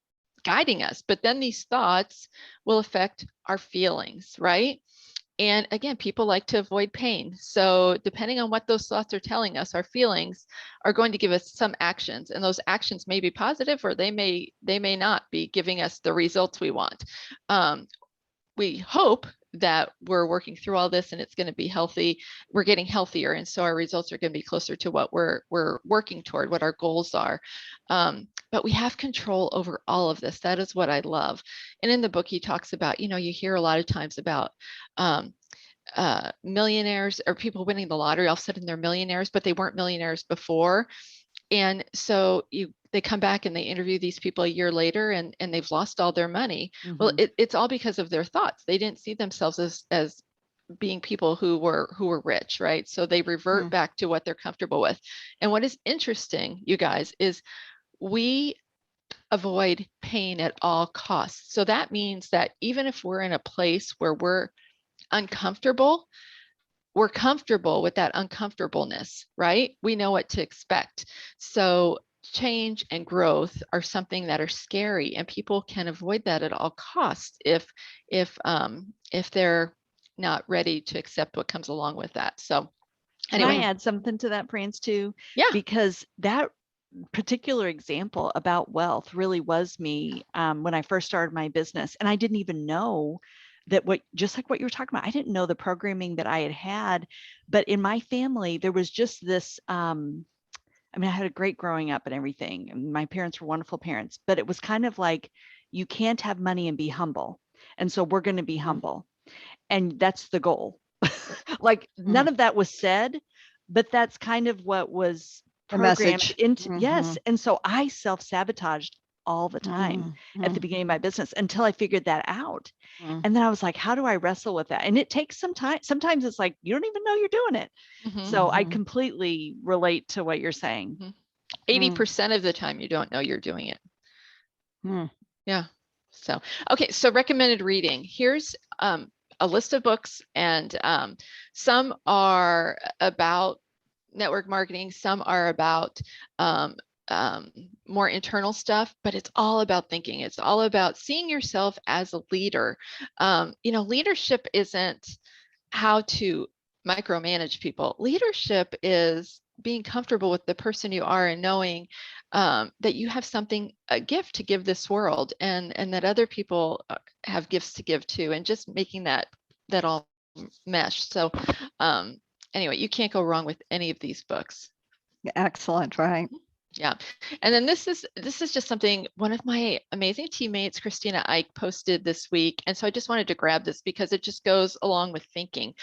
guiding us, but then these thoughts will affect our feelings, right? And again, people like to avoid pain. So depending on what those thoughts are telling us, our feelings are going to give us some actions, and those actions may be positive or they may not be giving us the results we want. We hope that we're working through all this and it's going to be healthy. We're getting healthier. And so our results are going to be closer to what we're working toward, what our goals are. But we have control over all of this. That is what I love. And in the book, he talks about, you hear a lot of times about millionaires or people winning the lottery. All of a sudden they're millionaires, but they weren't millionaires before. And so they come back and they interview these people a year later and they've lost all their money. Well, it's all because of their thoughts. They didn't see themselves as being people who were rich, right? So they revert back to what they're comfortable with. And what is interesting, you guys, is we avoid pain at all costs. So that means that even if we're in a place where we're uncomfortable, we're comfortable with that uncomfortableness, right? We know what to expect. So change and growth are something that are scary, and people can avoid that at all costs if they're not ready to accept what comes along with that. So anyway. Can I add something to that, France, too? Yeah. Because that particular example about wealth really was me when I first started my business, and I didn't even know that just like what you were talking about, I didn't know the programming that I had, but in my family, there was just this, I had a great growing up and everything. And my parents were wonderful parents, but it was kind of like, you can't have money and be humble. And so we're going to be humble. And that's the goal. Like none of that was said, but that's kind of what was programmed into, yes. And so I self-sabotaged all the time at the beginning of my business until I figured that out. And then I was like, how do I wrestle with that? And it takes some time. Sometimes it's like, you don't even know you're doing it. So I completely relate to what you're saying. 80% of the time you don't know you're doing it. Yeah. So, okay. So recommended reading. Here's a list of books, and some are about network marketing. Some are about more internal stuff, but it's all about thinking. It's all about seeing yourself as a leader. Leadership isn't how to micromanage people. Leadership is being comfortable with the person you are and knowing that you have a gift to give this world, and that other people have gifts to give too, and just making that all mesh. So anyway, you can't go wrong with any of these books. Excellent, right? Yeah. And then this is just something one of my amazing teammates, Christina Ike, posted this week. And so I just wanted to grab this because it just goes along with thinking.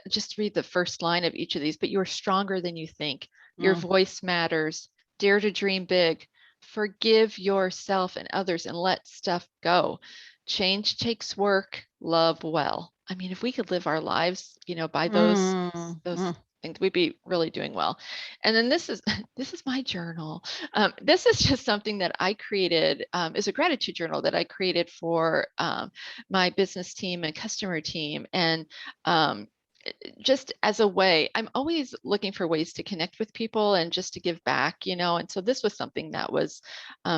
Just read the first line of each of these, but you are stronger than you think. Your voice matters. Dare to dream big. Forgive yourself and others and let stuff go. Change takes work. Love well. I mean, if we could live our lives, by those things, we'd be really doing well. And then this is my journal. This is just something that I created, is a gratitude journal that I created for my business team and customer team. And just as a way, I'm always looking for ways to connect with people and just to give back, and so this was something that was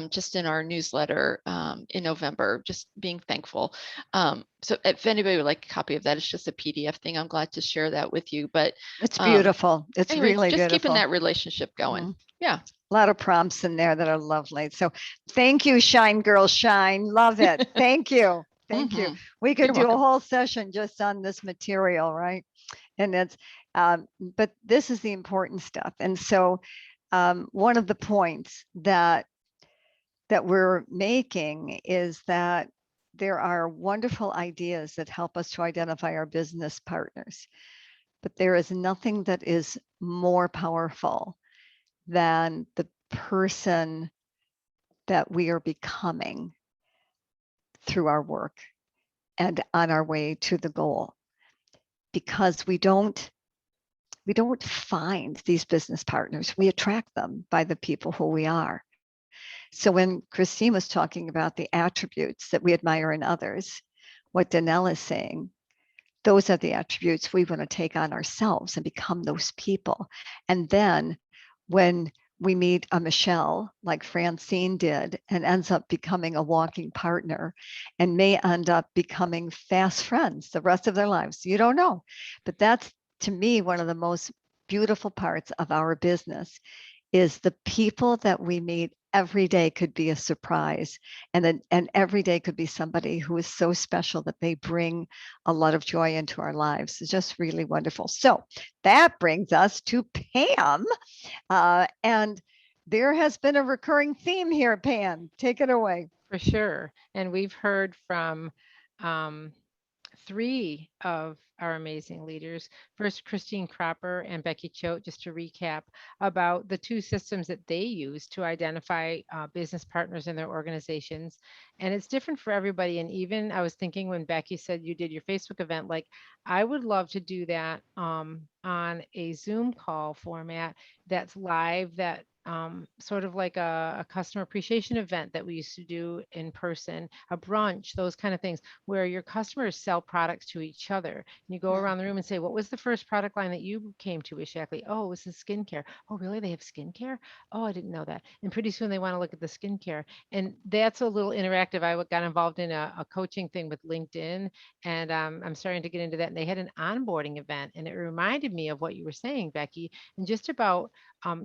just in our newsletter in November, just being thankful. So if anybody would like a copy of that, it's just a PDF thing. I'm glad to share that with you, but it's beautiful. It's anyway, really just beautiful. Keeping that relationship going. Yeah. A lot of prompts in there that are lovely. So thank you, Shine Girl Shine. Love it. Thank you. Thank you. We could do a whole session just on this material, right? And it's, but this is the important stuff. And so one of the points that we're making is that there are wonderful ideas that help us to identify our business partners. but there is nothing that is more powerful than the person that we are becoming through our work and on our way to the goal. Because we don't find these business partners, we attract them by the people who we are. So when Christine was talking about the attributes that we admire in others, what Danelle is saying, those are the attributes we want to take on ourselves and become those people. And then when we meet a Michelle like Francine did and ends up becoming a walking partner and may end up becoming fast friends the rest of their lives. You don't know. But that's, to me, one of the most beautiful parts of our business is the people that we meet every day could be a surprise. And every day could be somebody who is so special that they bring a lot of joy into our lives. It's just really wonderful. So that brings us to Pam. And there has been a recurring theme here, Pam. Take it away. For sure. And we've heard from 3 of our amazing leaders. First, Christine Cropper and Becky Choate, just to recap about the 2 systems that they use to identify business partners in their organizations. And it's different for everybody. And even I was thinking when Becky said you did your Facebook event, like I would love to do that on a Zoom call format that's live, that sort of like a customer appreciation event that we used to do in person, a brunch, those kind of things, where your customers sell products to each other. And you go around the room and say, what was the first product line that you came to with Shaklee? Oh, it was the skincare. Oh, really? They have skincare? Oh, I didn't know that. And pretty soon they want to look at the skincare. And that's a little interactive. I got involved in a coaching thing with LinkedIn, and I'm starting to get into that. And they had an onboarding event, and it reminded me of what you were saying, Becky, and just about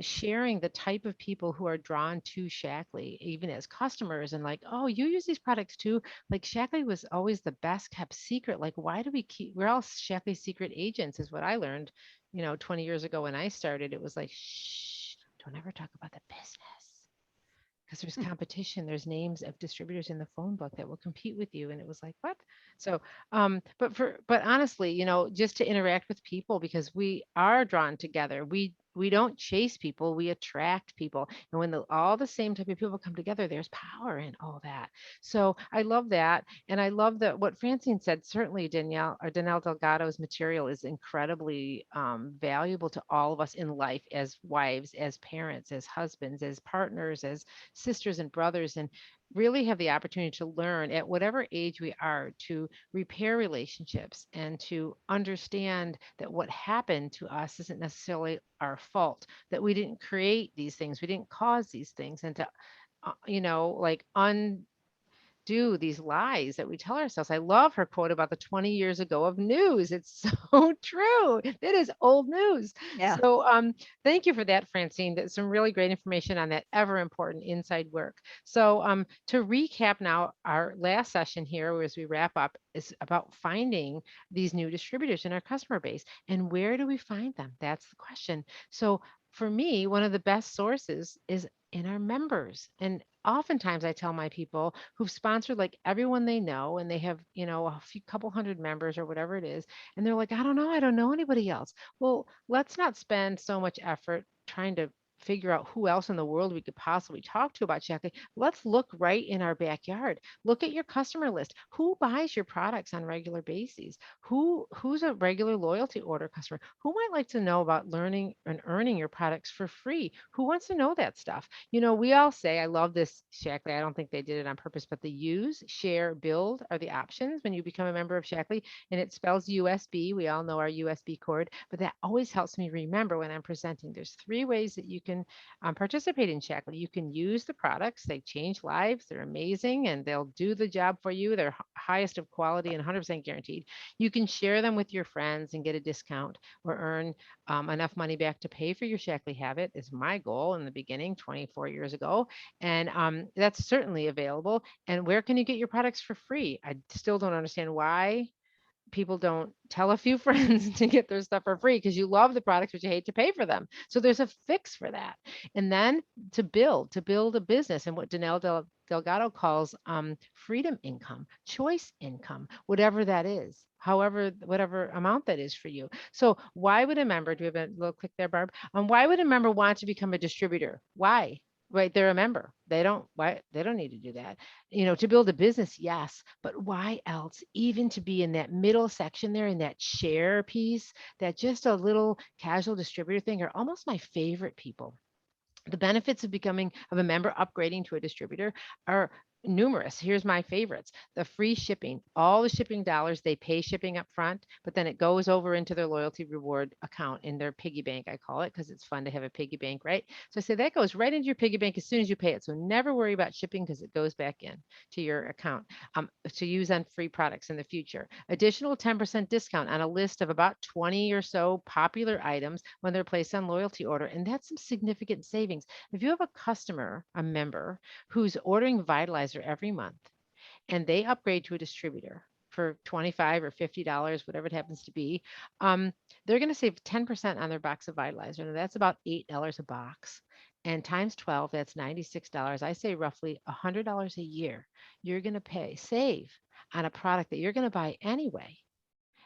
sharing the type of people who are drawn to Shaklee, even as customers, and like, oh, you use these products too. Like Shaklee was always the best kept secret. Like, why do we keep, we're all Shaklee secret agents, is what I learned, 20 years ago when I started. It was like, shh, don't ever talk about the business. Because there's competition, there's names of distributors in the phone book that will compete with you. And it was like, what? So, but honestly, just to interact with people, because we are drawn together. We don't chase people, we attract people. And when all the same type of people come together, there's power in all that. So I love that. And I love that what Francine said, certainly Danelle Delgado's material is incredibly valuable to all of us in life, as wives, as parents, as husbands, as partners, as sisters and brothers, and really have the opportunity to learn at whatever age we are to repair relationships and to understand that what happened to us isn't necessarily our fault, that we didn't create these things, we didn't cause these things, and to like undo these lies that we tell ourselves. I love her quote about the 20 years ago of news. It's so true. It is old news. Yeah. So thank you for that, Francine. That's some really great information on that ever important inside work. So to recap now, our last session here as we wrap up is about finding these new distributors in our customer base. And where do we find them? That's the question. So for me, one of the best sources is in our members. And oftentimes I tell my people who've sponsored like everyone they know, and they have, a couple hundred members or whatever it is. And they're like, I don't know anybody else. Well, let's not spend so much effort trying to figure out who else in the world we could possibly talk to about Shaklee. Let's look right in our backyard. Look at your customer list. Who buys your products on regular basis? Who's a regular loyalty order customer? Who might like to know about learning and earning your products for free? Who wants to know that stuff? We all say, I love this, Shaklee. I don't think they did it on purpose, but the use, share, build are the options when you become a member of Shaklee, and it spells USB. We all know our USB cord, but that always helps me remember when I'm presenting. There's 3 ways that you can participate in Shaklee. You can use the products. They change lives. They're amazing, and they'll do the job for you. They're highest of quality and 100% guaranteed. You can share them with your friends and get a discount or earn enough money back to pay for your Shaklee habit, is my goal in the beginning 24 years ago. And that's certainly available. And where can you get your products for free? I still don't understand why people don't tell a few friends to get their stuff for free, because you love the products, but you hate to pay for them. So there's a fix for that. And then to build a business, and what Danelle Delgado calls freedom income, choice income, whatever that is, however, whatever amount that is for you. So why would a member, do we have a little click there, Barb? Why would a member want to become a distributor? Why? Right, they're a member. They don't need to do that. To build a business, yes, but why else? Even to be in that middle section there, in that share piece, that just a little casual distributor thing are almost my favorite people. The benefits of becoming of a member upgrading to a distributor are numerous. Here's my favorites. The free shipping, all the shipping dollars, they pay shipping up front, but then it goes over into their loyalty reward account in their piggy bank, I call it, because it's fun to have a piggy bank, right? So I say that goes right into your piggy bank as soon as you pay it. So never worry about shipping because it goes back in to your account to use on free products in the future. Additional 10% discount on a list of about 20 or so popular items when they're placed on loyalty order. And that's some significant savings. If you have a customer, a member who's ordering Vitalizer every month and they upgrade to a distributor for $25 or $50, whatever it happens to be, they're going to save 10% on their box of Vitalizer. Now that's about $8 a box. And times 12, that's $96. I say roughly $100 a year you're going to save on a product that you're going to buy anyway.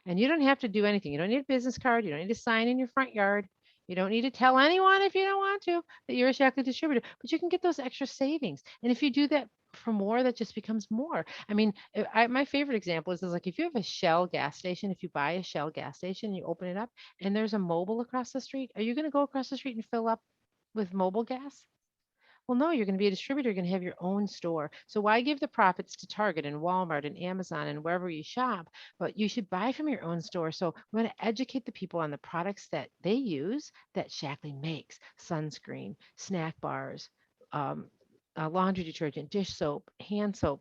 And you don't have to do anything. You don't need a business card. You don't need to sign in your front yard. You don't need to tell anyone if you don't want to that you're a Shaklee distributor, but you can get those extra savings. And if you do that for more, that just becomes more. I mean, my favorite example is like if you have a Shell gas station, if you buy a Shell gas station, you open it up and there's a Mobil across the street, are you going to go across the street and fill up with Mobil gas? Well, no, you're going to be a distributor. You're going to have your own store. So why give the profits to Target and Walmart and Amazon and wherever you shop? But you should buy from your own store. So we want to educate the people on the products that they use that Shaklee makes: sunscreen, snack bars, laundry detergent, dish soap, hand soap,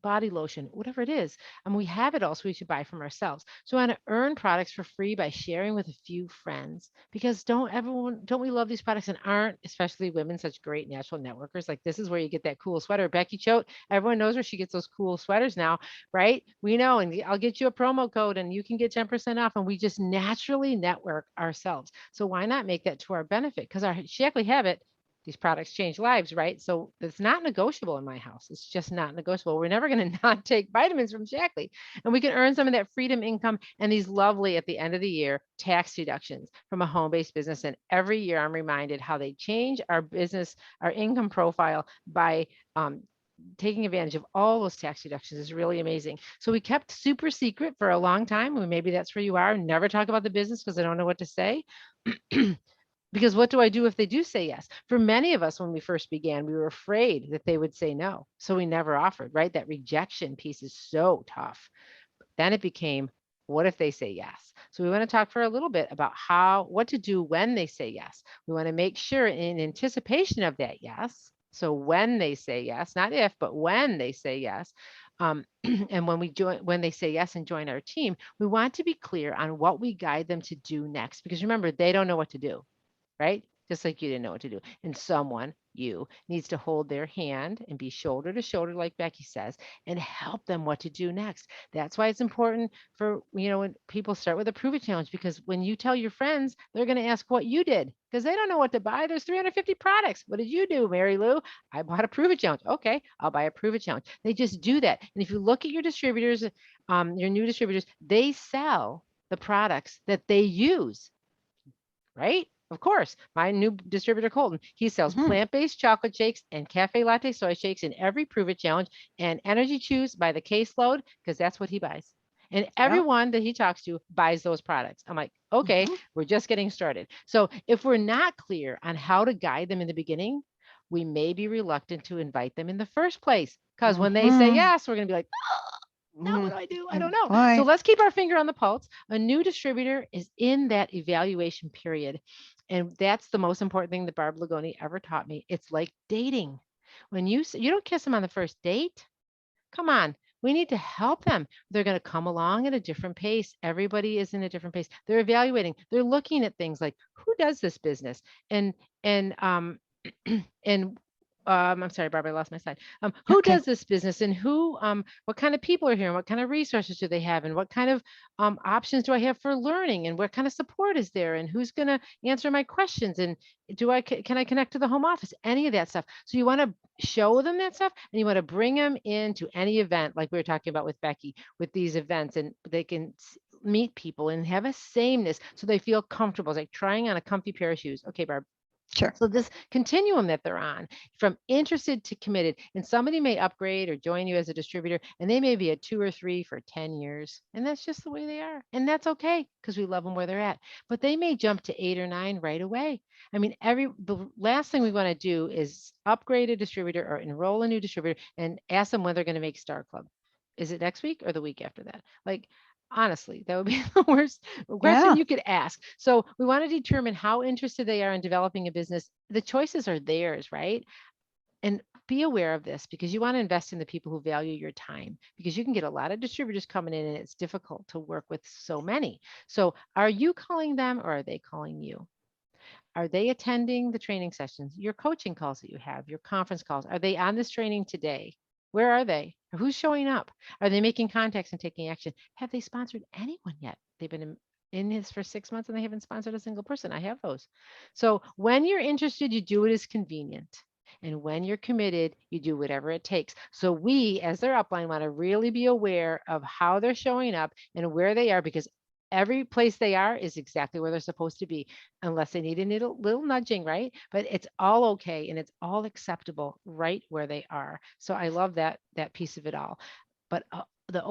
body lotion, whatever it is. And we have it all, so we should buy from ourselves. So we want to earn products for free by sharing with a few friends, because don't we love these products, and aren't, especially women, such great natural networkers? Like this is where you get that cool sweater. Becky Choate, everyone knows where she gets those cool sweaters now, right? We know, and I'll get you a promo code and you can get 10% off, and we just naturally network ourselves. So why not make that to our benefit? Because our Shaklee habit, these products change lives, right? So it's not negotiable in my house. It's just not negotiable. We're never going to not take vitamins from Shaklee. And we can earn some of that freedom income and these lovely, at the end of the year, tax deductions from a home-based business. And every year I'm reminded how they change our business, our income profile by taking advantage of all those tax deductions is really amazing. So we kept super secret for a long time. Maybe that's where you are. Never talk about the business because I don't know what to say. Because what do I do if they do say yes? For many of us, when we first began, we were afraid that they would say no. So we never offered, right? That rejection piece is so tough. But then it became, what if they say yes? So we want to talk for a little bit about what to do when they say yes. We want to make sure in anticipation of that yes. So when they say yes, not if, but when they say yes, and when they say yes and join our team, we want to be clear on what we guide them to do next. Because remember, they don't know what to do. Right? Just like you didn't know what to do. And someone, you, needs to hold their hand and be shoulder to shoulder, like Becky says, and help them what to do next. That's why it's important for, when people start with a Prove It challenge, because when you tell your friends, they're going to ask what you did, because they don't know what to buy. There's 350 products. What did you do, Mary Lou? I bought a Prove It challenge. Okay, I'll buy a Prove It challenge. They just do that. And if you look at your distributors, your new distributors, they sell the products that they use, right? Of course, my new distributor, Colton, he sells plant-based chocolate shakes and cafe latte soy shakes in every Prove It challenge, and Energy Chews by the caseload, because that's what he buys. And everyone that he talks to buys those products. I'm like, okay, we're just getting started. So if we're not clear on how to guide them in the beginning, we may be reluctant to invite them in the first place. Because when they say yes, we're going to be like, now what do I do? I don't know. Right. So let's keep our finger on the pulse. A new distributor is in that evaluation period. And that's the most important thing that Barb Lagoni ever taught me. It's like dating. When you don't kiss them on the first date. Come on. We need to help them. They're going to come along at a different pace. Everybody is in a different pace. They're evaluating. They're looking at things like, who does this business? And I'm sorry, Barbara, I lost my slide. Who does this business, and what kind of people are here, and what kind of resources do they have, and what kind of options do I have for learning, and what kind of support is there, and who's going to answer my questions, and can I connect to the home office? Any of that stuff. So you want to show them that stuff, and you want to bring them into any event like we were talking about with Becky, with these events, and they can meet people and have a sameness so they feel comfortable. It's like trying on a comfy pair of shoes. Okay, Barb. Sure. So this continuum that they're on, from interested to committed, and somebody may upgrade or join you as a distributor, and they may be a 2 or 3 for 10 years, and that's just the way they are, and that's okay because we love them where they're at. But they may jump to 8 or 9 right away. I mean, the last thing we want to do is upgrade a distributor or enroll a new distributor and ask them when they're going to make Star Club. Is it next week or the week after that? Like, honestly, that would be the worst question you could ask. So we want to determine how interested they are in developing a business. The choices are theirs, right? And be aware of this, because you want to invest in the people who value your time, because you can get a lot of distributors coming in and it's difficult to work with so many. So are you calling them or are they calling you? Are they attending the training sessions, your coaching calls that you have, your conference calls? Are they on this training today? Where are they? Who's showing up? Are they making contacts and taking action? Have they sponsored anyone yet? They've been in this for 6 months and they haven't sponsored a single person. I have those. So when you're interested, you do it as convenient. And when you're committed, you do whatever it takes. So we, as their upline, want to really be aware of how they're showing up and where they are, because every place they are is exactly where they're supposed to be, unless they need a little nudging, right? But it's all okay and it's all acceptable right where they are. So I love that piece of it all. But the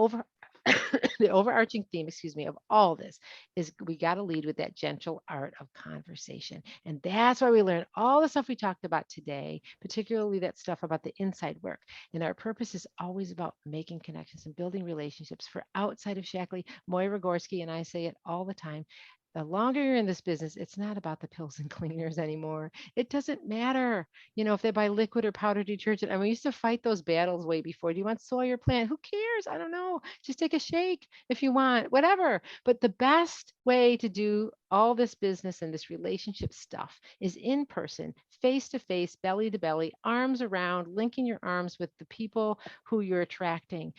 overarching theme, of all this is we got to lead with that gentle art of conversation. And that's why we learn all the stuff we talked about today, particularly that stuff about the inside work. And our purpose is always about making connections and building relationships for outside of Shaklee. Moira Gorski and I say it all the time. The longer you're in this business, it's not about the pills and cleaners anymore. It doesn't matter, if they buy liquid or powder detergent. And we used to fight those battles way before. Do you want soy or plant? Who cares? I don't know. Just take a shake if you want, whatever. But the best way to do all this business and this relationship stuff is in person, face to face, belly to belly, arms around, linking your arms with the people who you're attracting,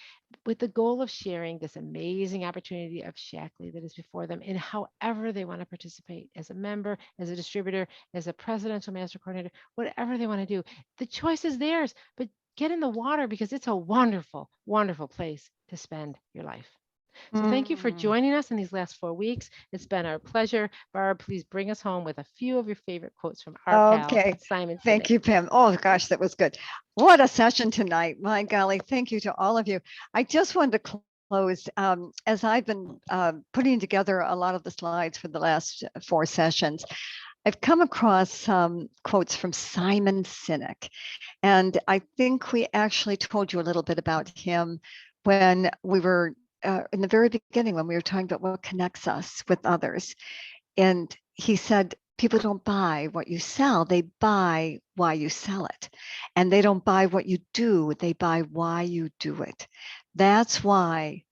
with the goal of sharing this amazing opportunity of Shaklee that is before them in however they want to participate, as a member, as a distributor, as a presidential master coordinator, whatever they want to do. The choice is theirs, but get in the water, because it's a wonderful, wonderful place to spend your life. So thank you for joining us in these last 4 weeks. It's been our pleasure. Barb, please bring us home with a few of your favorite quotes from our pal, Simon Sinek. Thank you, Pam. Oh gosh, that was good. What a session tonight. My golly, thank you to all of you. I just wanted to close, as I've been putting together a lot of the slides for the last 4 sessions. I've come across some quotes from Simon Sinek, and I think we actually told you a little bit about him when we were in the very beginning, when we were talking about what connects us with others. And he said, people don't buy what you sell, they buy why you sell it. And they don't buy what you do, they buy why you do it. That's why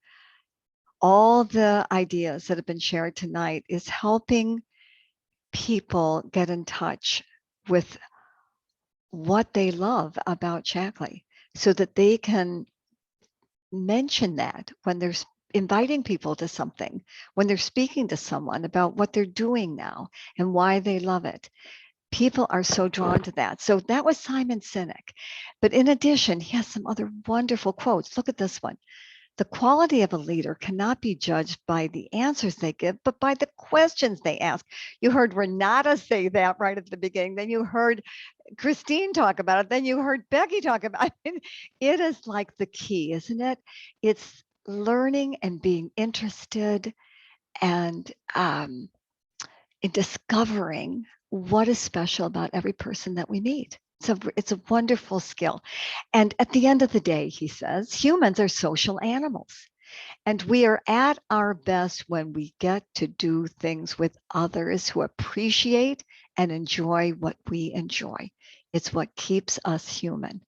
all the ideas that have been shared tonight is helping people get in touch with what they love about Shaklee, so that they can mention that when they're inviting people to something, when they're speaking to someone about what they're doing now and why they love it. People are so drawn to that. So that was Simon Sinek. But in addition, he has some other wonderful quotes. Look at this one. The quality of a leader cannot be judged by the answers they give, but by the questions they ask. You heard Renata say that right at the beginning. Then you heard Christine talk about it. Then you heard Becky talk about it. It is like the key, isn't it? It's learning and being interested and in discovering what is special about every person that we meet. It's a wonderful skill. And at the end of the day, he says, humans are social animals. And we are at our best when we get to do things with others who appreciate and enjoy what we enjoy. It's what keeps us human.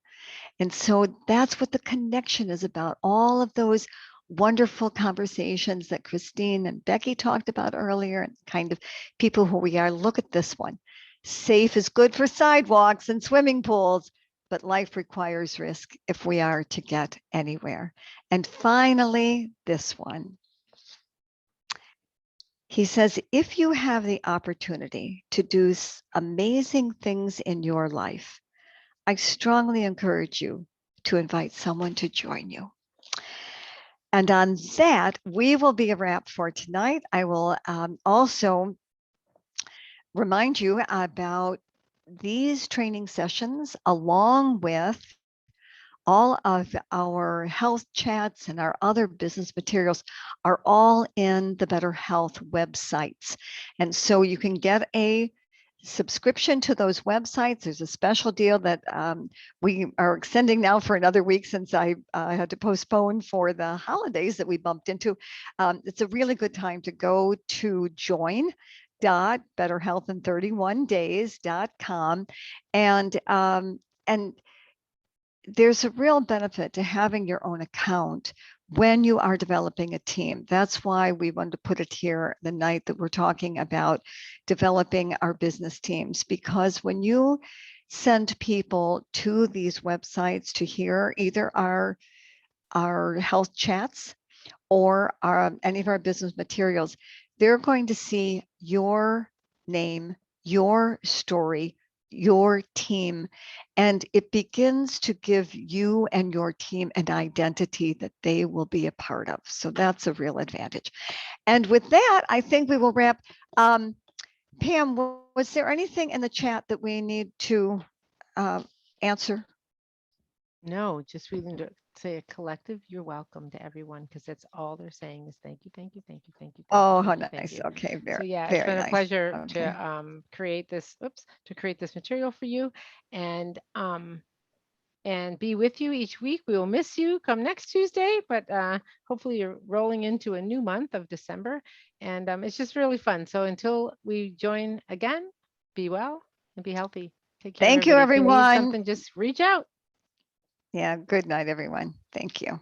And so that's what the connection is about. All of those wonderful conversations that Christine and Becky talked about earlier, and kind of people who we are. Look at this one. Safe is good for sidewalks and swimming pools, but life requires risk if we are to get anywhere. And finally, this one. He says, if you have the opportunity to do amazing things in your life, I strongly encourage you to invite someone to join you. And on that, we will be a wrap for tonight. I will also remind you about these training sessions along with all of our health chats and our other business materials are all in the Better Health websites. And so you can get a subscription to those websites. There's a special deal that we are extending now for another week since I had to postpone for the holidays that we bumped into. It's a really good time to go to join.betterhealthin31days.com and there's a real benefit to having your own account when you are developing a team. That's why we wanted to put it here the night that we're talking about developing our business teams, because when you send people to these websites to hear either our health chats or any of our business materials, they're going to see your name, your story, your team, and it begins to give you and your team an identity that they will be a part of. So that's a real advantage. And with that, I think we will wrap. Pam, was there anything in the chat that we need to answer? No, just really to say a collective you're welcome to everyone, because that's all they're saying is thank you, thank you, thank you, thank you. Oh, thank how you, thank nice. you. Okay, So very, yeah, it's very been a nice. pleasure Okay. to create this material for you and be with you each week. We will miss you come next Tuesday, but hopefully you're rolling into a new month of December, and it's just really fun. So until we join again, be well and be healthy. Take care. Thank you, everybody. If you need everyone. something, just reach out. Yeah, good night, everyone. Thank you.